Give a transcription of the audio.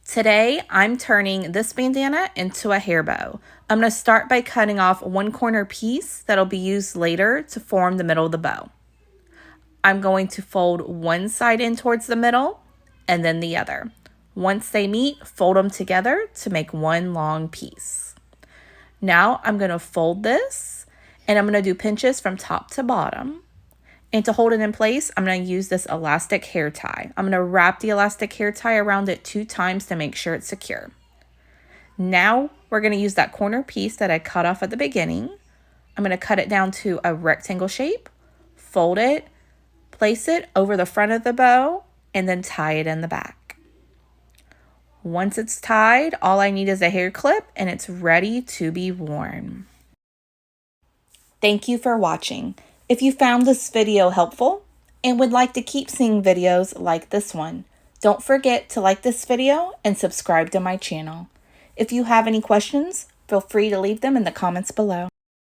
Today, I'm turning this bandana into a hair bow. I'm going to start by cutting off one corner piece that'll be used later to form the middle of the bow. I'm going to fold one side in towards the middle and then the other. Once they meet, fold them together to make one long piece. Now I'm going to fold this and I'm going to do pinches from top to bottom. And to hold it in place, I'm going to use this elastic hair tie. I'm going to wrap the elastic hair tie around it 2 times to make sure it's secure. Now we're going to use that corner piece that I cut off at the beginning. I'm going to cut it down to a rectangle shape, fold it, place it over the front of the bow, and then tie it in the back. Once it's tied, all I need is a hair clip and it's ready to be worn. Thank you for watching. If you found this video helpful and would like to keep seeing videos like this one, don't forget to like this video and subscribe to my channel. If you have any questions, feel free to leave them in the comments below.